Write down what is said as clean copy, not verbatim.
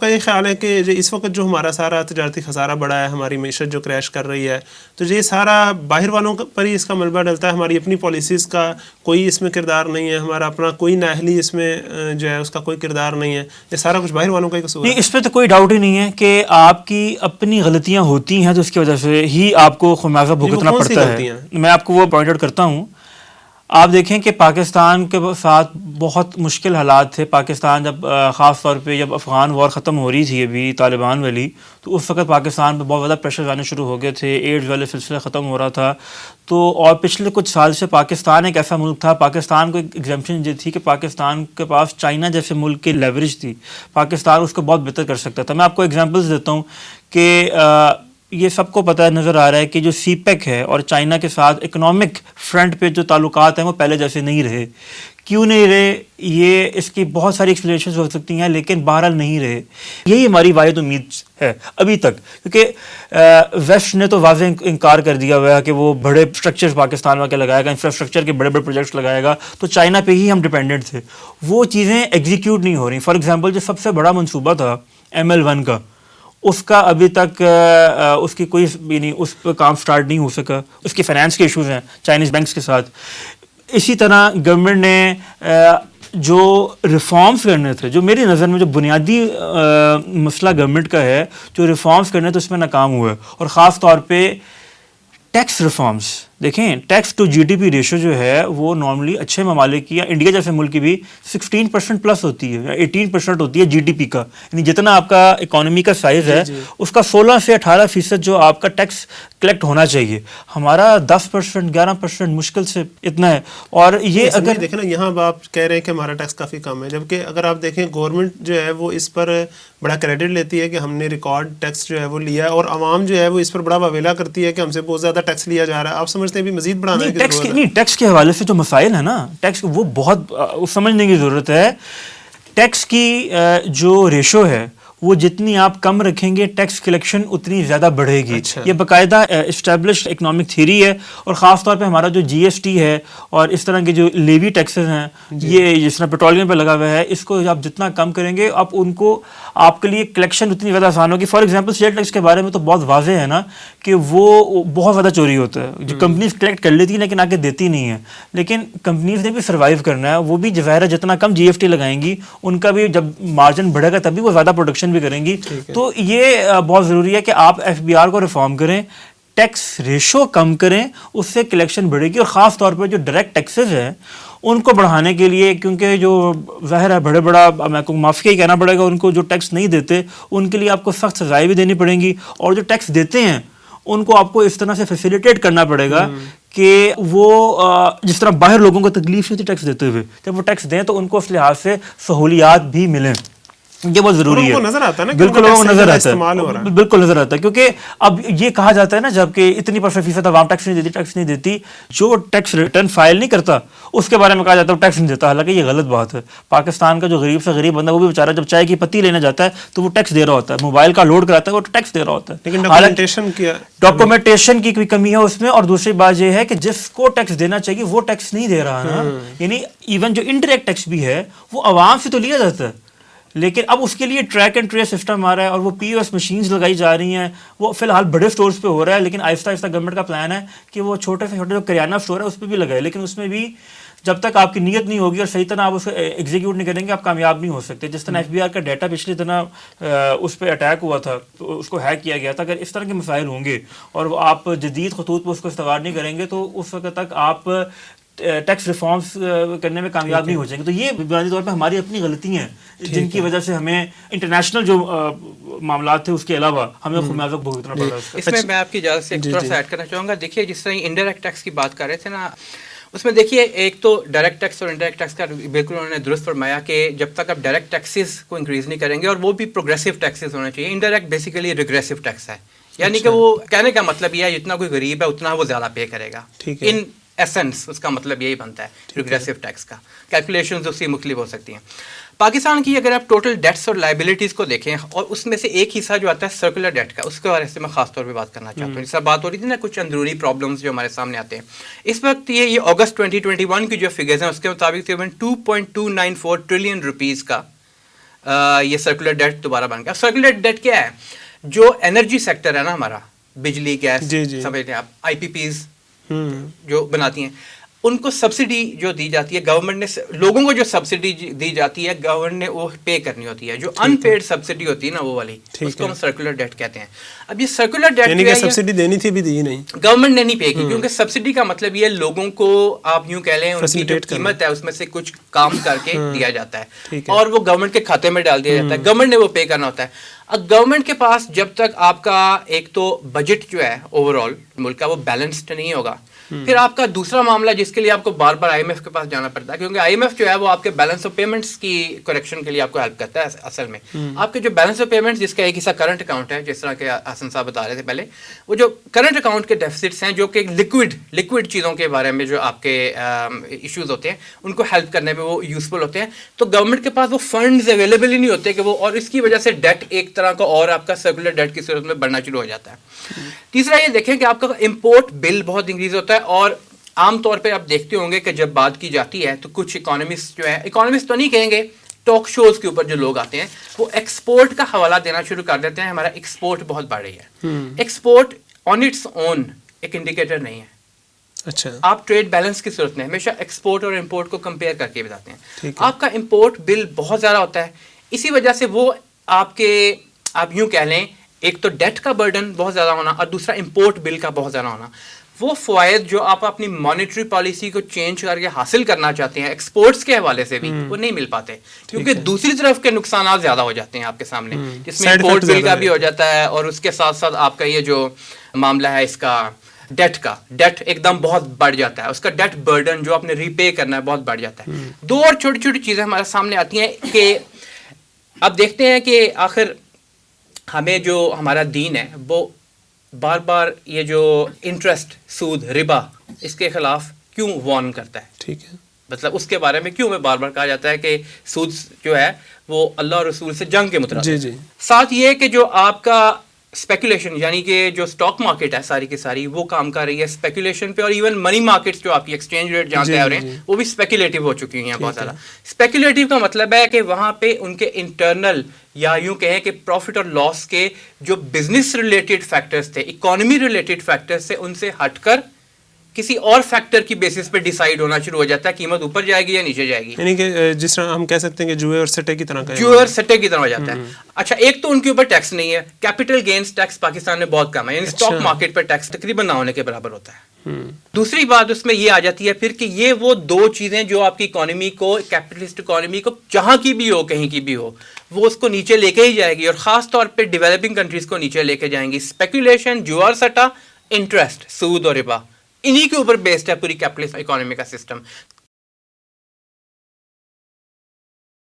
کا یہ خیال ہے کہ اس وقت جو ہمارا سارا تجارتی خسارہ بڑا ہے، ہماری معیشت جو کریش کر رہی ہے، تو یہ سارا باہر والوں پر ہی اس کا ملبہ ڈلتا ہے، ہماری اپنی پالیسیز کا کوئی اس میں کردار نہیں ہے، ہمارا اپنا کوئی نااہلی اس میں جو ہے اس کا کوئی کردار نہیں ہے، یہ سارا کچھ باہر والوں کا ہی قصور ہے؟ نہیں، اس پہ تو کوئی ڈاؤٹ ہی نہیں ہے کہ آپ کی اپنی غلطیاں ہوتی ہیں تو اس کی وجہ سے ہی آپ کو خمیازہ بھگتنا پڑتا ہے. میں آپ کو وہ پوائنٹ آؤٹ کرتا ہوں. آپ دیکھیں کہ پاکستان کے ساتھ بہت مشکل حالات تھے. پاکستان جب خاص طور پہ جب افغان وار ختم ہو رہی تھی ابھی طالبان والی، تو اس وقت پاکستان پہ بہت زیادہ پریشر آنے شروع ہو گئے تھے. ایڈز والے سلسلے ختم ہو رہا تھا. تو اور پچھلے کچھ سال سے پاکستان ایک ایسا ملک تھا، پاکستان کو ایک ایگزمپشن یہ تھی کہ پاکستان کے پاس چائنا جیسے ملک کی لیوریج تھی، پاکستان اس کو بہت بہتر کر سکتا تھا. میں آپ کو ایگزامپلس دیتا ہوں کہ یہ سب کو پتہ نظر آ رہا ہے کہ جو سی پیک ہے اور چائنا کے ساتھ اکنامک فرنٹ پہ جو تعلقات ہیں وہ پہلے جیسے نہیں رہے. کیوں نہیں رہے؟ یہ اس کی بہت ساری ایکسپلینیشنز ہو سکتی ہیں، لیکن بہرحال نہیں رہے. یہی ہماری واحد امید ہے ابھی تک، کیونکہ ویسٹ نے تو واضح انکار کر دیا ہوا ہے کہ وہ بڑے اسٹرکچرز پاکستان میں کے لگائے گا، انفراسٹرکچر کے بڑے بڑے پروجیکٹس لگائے گا. تو چائنا پہ ہی ہم ڈپینڈنٹ تھے، وہ چیزیں ایگزیکیوٹ نہیں ہو رہی. فار ایگزامپل جو سب سے بڑا منصوبہ تھا ML1 کا، اس کا ابھی تک اس کی کوئی نہیں، اس پہ کام سٹارٹ نہیں ہو سکا. اس کے فائنانس کے ایشوز ہیں چائنیز بینکس کے ساتھ. اسی طرح گورنمنٹ نے جو ریفارمز کرنے تھے، جو میری نظر میں جو بنیادی مسئلہ گورنمنٹ کا ہے، جو ریفارمز کرنے تھے اس میں ناکام ہوا ہے. اور خاص طور پہ ٹیکس ریفارمز. دیکھیں ٹیکس ٹو GDP ریشو جو ہے وہ نارملی اچھے ممالک کی یا انڈیا جیسے ملک کی بھی 16% پلس ہوتی ہے، 18% ہوتی ہے GDP کا. یعنی جتنا آپ کا اکانومی کا سائز ہے اس کا 16 سے 18% جو آپ کا ٹیکس کلیکٹ ہونا چاہیے. ہمارا 10%، 11% مشکل سے اتنا ہے. اور یہ اگر دیکھیں نا، یہاں آپ کہہ رہے ہیں کہ ہمارا ٹیکس کافی کم ہے، جبکہ اگر آپ دیکھیں گورنمنٹ جو ہے وہ اس پر بڑا کریڈٹ لیتی ہے کہ ہم نے ریکارڈ ٹیکس جو ہے وہ لیا ہے، اور عوام جو ہے وہ اس پر بڑا واویلا کرتی ہے کہ ہم سے بہت زیادہ ٹیکس لیا جا رہا ہے. آپ سمجھتے ہیں بھی مزید بڑھانا ہے؟ ٹیکس کے حوالے سے جو مسائل ہیں نا، ٹیکس وہ بہت سمجھنے کی ضرورت ہے. ٹیکس کی جو ریشو ہے وہ جتنی آپ کم رکھیں گے ٹیکس کلیکشن اتنی زیادہ بڑھے گی. یہ باقاعدہ اسٹیبلشڈ اکنامک تھیوری ہے. اور خاص طور پہ ہمارا جو GST ہے اور اس طرح کے جو لیوی ٹیکسز ہیں، یہ جس طرح پیٹرولیم پہ لگا ہوا ہے، اس کو آپ جتنا کم کریں گے آپ ان کو آپ کے لیے کلیکشن اتنی زیادہ آسان ہوگی. فار ایگزامپل سیل ٹیکس کے بارے میں تو بہت واضح ہے نا کہ وہ بہت زیادہ چوری ہوتا ہے. جو کمپنیز کلیکٹ کر لیتی ہیں لیکن آگے دیتی نہیں ہیں. لیکن کمپنیز نے بھی سروائیو کرنا ہے، وہ بھی ظاہر ہے جتنا کم GST لگائیں گی ان کا بھی جب مارجن بڑھے گا تبھی وہ زیادہ پروڈکشن بھی کریں گی. تو یہ بہت ضروری ہے کہ آپ FBR کو ریفارم کریں، ٹیکس ریشو کم کریں، اس سے کلیکشن بڑھے گی. اور خاص طور پہ جو ڈائریکٹ ٹیکسز ہیں ان کو بڑھانے کے لیے، کیونکہ جو ظاہر ہے بڑے بڑا میں کو مافیا ہی کہنا پڑے گا، ان کو جو ٹیکس نہیں دیتے ان کے لیے آپ کو سخت سزائیں بھی دینی پڑیں گی. اور جو ٹیکس دیتے ہیں ان کو آپ کو اس طرح سے فیسیلیٹیٹ کرنا پڑے گا کہ وہ جس طرح باہر لوگوں کو تکلیف ہوتی ٹیکس دیتے ہوئے، جب وہ ٹیکس دیں تو ان کو اس لحاظ سے سہولیات بھی ملیں. یہ بہت ضروری ہے. بالکل لوگوں کو نظر آتا ہے، بالکل نظر آتا ہے. کیونکہ اب یہ کہا جاتا ہے نا، جب کہ اتنی % عوام ٹیکس نہیں دیتی، جو ٹیکس ریٹرن فائل نہیں کرتا اس کے بارے میں کہا جاتا ہے ٹیکس نہیں دیتا. حالانکہ یہ غلط بات ہے. پاکستان کا جو غریب سے غریب بندہ وہ بھی بیچارہ جب چائے کی پتی لینے جاتا ہے تو وہ ٹیکس دے رہا ہوتا ہے، موبائل کا لوڈ کراتا ہے وہ ٹیکس دے رہا ہوتا ہے. لیکن ڈاکومنٹیشن کی کوئی کمی ہے اس میں. اور دوسری بات یہ ہے کہ جس کو ٹیکس دینا چاہیے وہ ٹیکس نہیں دے رہا نا. یعنی ایون جو انڈائریکٹ ٹیکس بھی ہے وہ عوام سے تو لیا جاتا ہے، لیکن اب اس کے لیے ٹریک اینڈ ٹریس سسٹم آ رہا ہے اور وہ POS مشینز لگائی جا رہی ہیں. وہ فی الحال بڑے سٹورز پہ ہو رہا ہے، لیکن آہستہ آہستہ گورنمنٹ کا پلان ہے کہ وہ چھوٹے سے چھوٹے جو کریانہ سٹور ہے اس پہ بھی لگائے. لیکن اس میں بھی جب تک آپ کی نیت نہیں ہوگی اور صحیح طرح آپ اس کو ایگزیکیوٹ نہیں کریں گے آپ کامیاب نہیں ہو سکتے. جس طرح FBR کا ڈیٹا پچھلی طرح اس پہ اٹیک ہوا تھا تو اس کو ہیک کیا گیا تھا. اگر اس طرح کے مسائل ہوں گے اور آپ جدید خطوط پہ اس کو استوار نہیں کریں گے تو اس وقت تک آپ ٹیکس ریفارمز کرنے میں کامیاب نہیں ہو جائیں گے. تو یہ بنیادی طور پہ ہماری اپنی غلطی ہیں جن کی وجہ سے ہمیں انٹرنیشنل جو معاملات تھے اس کے علاوہ ہمیں خمیازہ بھگتنا پڑ رہا ہے. اس میں آپ کی اجازت سے ایک تھوڑا سا ایڈ کرنا چاہوں گا. دیکھیے جس طرح انڈائریکٹ ٹیکس کی بات کر رہے تھے نا، اس میں دیکھیے ایک تو ڈائریکٹ ٹیکس اور انڈائریکٹ ٹیکس کا بالکل انہوں نے درست فرمایا کہ جب تک آپ ڈائریکٹ ٹیکسز کو انکریز نہیں کریں گے، اور وہ بھی پروگریسو ٹیکسز ہونے چاہیے. انڈائریکٹ بیسیکلی ریگریسو ٹیکس ہے، یعنی کہ وہ کہنے کا مطلب یہ ہے جتنا کوئی غریب ہے اتنا وہ زیادہ پے کرے گا. ان ایسنس اس کا مطلب یہی بنتا ہے ریگریسو ٹیکس کا. کیلکولیشنز اس کی مختلف ہو سکتی ہیں. پاکستان کی اگر آپ ٹوٹل ڈیٹس اور لائبلٹیز کو دیکھیں اور اس میں سے ایک حصہ جو آتا ہے سرکولر ڈیٹ کا، اس کے بارے سے میں خاص طور پہ بات کرنا چاہتا ہوں. جس طرح بات ہو رہی تھی نا کچھ اندرونی پرابلمس جو ہمارے سامنے آتے ہیں اس وقت، یہ اگست 2021 کی جو فگرز ہیں اس کے مطابق تقریباً 2.294 ٹریلین روپیز کا یہ سرکولر ڈیٹ دوبارہ بن گیا. سرکولر ڈیٹ کیا ہے؟ جو انرجی سیکٹر ہے نا ہمارا، بجلی، گیس، سمجھتے ہیں آپ، آئی پی پیز جو بناتی ہیں، ان کو سبسڈی جو دی جاتی ہے گورنمنٹ نے، لوگوں کو جو سبسڈی دی جاتی ہے گورنمنٹ نے وہ پے کرنی ہوتی ہے. جو ان پیڈ سبسڈی ہوتی ہے نا وہ والی، اس کو ہم سرکولر ڈیٹ کہتے ہیں. اب یہ سرکولر ڈیٹ یعنی کہ سبسڈی دینی تھی بھی دی نہیں، گورنمنٹ نے نہیں پے کی، کیونکہ سبسڈی کا مطلب یہ لوگوں کو آپ یوں کہہ لیں ان کی جو قیمت ہے اس میں سے کچھ کام کر کے دیا جاتا ہے اور وہ گورنمنٹ کے کھاتے میں ڈال دیا جاتا ہے. گورنمنٹ نے وہ پے کرنا ہوتا ہے. اب گورنمنٹ کے پاس جب تک آپ کا ایک تو بجٹ جو ہے اوور آل ملک کا وہ بیلنسڈ نہیں ہوگا، پھر آپ کا دوسرا معاملہ جس کے لیے آپ کو بار بار آئی ایم ایف کے پاس جانا پڑتا ہے، کیونکہ آئی ایم ایف جو ہے وہ آپ کے بیلنس آف پیمنٹس کی کریکشن کے لیے آپ کو ہیلپ کرتا ہے. اصل میں آپ کے جو بیلنس آف پیمنٹس جس کا ایک حصہ کرنٹ اکاؤنٹ ہے، جس طرح کہ حسن صاحب بتا رہے تھے پہلے، وہ جو کرنٹ اکاؤنٹ کے ڈیفیسٹس ہیں جو کہ لکوڈ چیزوں کے بارے میں جو آپ کے ایشوز ہوتے ہیں ان کو ہیلپ کرنے میں وہ یوزفل ہوتے ہیں، تو گورنمنٹ کے پاس وہ فنڈز اویلیبل ہی نہیں ہوتے کہ وہ، اور اس کی وجہ سے ڈیٹ ایک طرح کا اور آپ کا سرکولر ڈیٹ کی صورت میں بڑھنا شروع ہو جاتا ہے. تیسرا یہ دیکھیں کہ آپ کا امپورٹ بل بہت انکریز ہوتا ہے، اور عام طور پہ آپ دیکھتے ہوں گے کہ جب بات کی جاتی ہے تو کچھ اکانومسٹ جو ہے، اکانومسٹ تو نہیں کہیں گے، ٹاک شوز کے اوپر جو لوگ آتے ہیں وہ ایکسپورٹ کا حوالہ دینا شروع کر دیتے ہیں. ہمارا ایکسپورٹ بہت بڑھ رہی ہے. ایکسپورٹ آن اٹس اون ایک انڈیکیٹر نہیں ہے. اچھا، آپ ٹریڈ بیلنس کی صورت میں ہمیشہ ایکسپورٹ اور امپورٹ کو کمپیئر کر کے بتاتے ہیں. آپ کا امپورٹ بل بہت زیادہ ہوتا ہے، اسی وجہ سے وہ آپ یوں کہہ لیں ایک تو ڈیٹ کا برڈن بہت زیادہ ہونا اور دوسرا امپورٹ بل کا بہت زیادہ ہونا. وہ فوائد جو آپ اپنی مانیٹری پالیسی کو چینج کر کے حاصل کرنا چاہتے ہیں ایکسپورٹس کے حوالے سے بھی وہ نہیں مل پاتے، کیونکہ دوسری طرف کے نقصانات زیادہ ہو جاتے ہیں آپ کے سامنے، جس میں امپورٹ بل کا بھی ہو جاتا ہے اور اس کے ساتھ ساتھ آپ کا یہ جو معاملہ ہے اس کا ڈیٹ ایک دم بہت بڑھ جاتا ہے، اس کا ڈیٹ برڈن جو آپ نے ری پے کرنا ہے بہت بڑھ جاتا ہے. دو اور چھوٹی چھوٹی چیزیں ہمارے سامنے آتی ہیں کہ اب دیکھتے ہیں کہ آخر ہمیں جو ہمارا دین ہے وہ بار بار یہ جو انٹرسٹ، سود، ربا، اس کے خلاف کیوں وارن کرتا ہے. ٹھیک ہے، مطلب اس کے بارے میں کیوں ہمیں بار بار کہا جاتا ہے کہ سود جو ہے وہ اللہ اور رسول سے جنگ کے مترادف. ساتھ یہ کہ جو آپ کا اسپیکولیشن یعنی کہ جو اسٹاک مارکیٹ ہے ساری کی ساری وہ کام کر رہی ہے اسپیکولیشن پہ، اور ایون منی مارکیٹس جو آپ کی ایکسچینج ریٹ جہاں طے ہو رہے ہیں وہ بھی اسپیکولیٹو ہو چکی ہیں بہت زیادہ. اسپیکولیٹو کا مطلب ہے کہ وہاں پہ ان کے انٹرنل یا یوں کہیں کہ پروفٹ اور لاس کے جو بزنس ریلیٹڈ فیکٹرز تھے، اکانومی ریلیٹڈ فیکٹرز تھے، ان سے ہٹ کر کسی اور فیکٹر کی بیسس پہ ڈیسائیڈ ہونا شروع ہو جاتا ہے قیمت اوپر جائے گی یا نیچے جائے گی. یعنی کہ جس طرح ہم کہہ سکتے ہیں کہ جوئے اور سٹے کی طرح ہو جاتا ہے. اچھا، ایک تو ان کے اوپر ٹیکس نہیں ہے، کیپٹل گینز ٹیکس پاکستان میں بہت کم ہے، یعنی اسٹاک مارکیٹ پر ٹیکس تقریباً نہ ہونے کے برابر ہوتا ہے. دوسری بات اس میں یہ آ جاتی ہے پھر کہ یہ وہ دو چیزیں جو آپ کی اکانومی کو، کیپٹلسٹ اکانومی کو جہاں کی بھی ہو کہیں کی بھی ہو وہ اس کو نیچے لے کے ہی جائے گی، اور خاص طور پہ ڈیولپنگ کنٹریز کو نیچے لے کے جائیں گی. اسپیکولیشن، جوا اور سٹا، انٹرسٹ، سود اور ربا، انہی کے اوپر بیسڈ ہے پوری کیپٹلسٹ اکانومی کا سسٹم.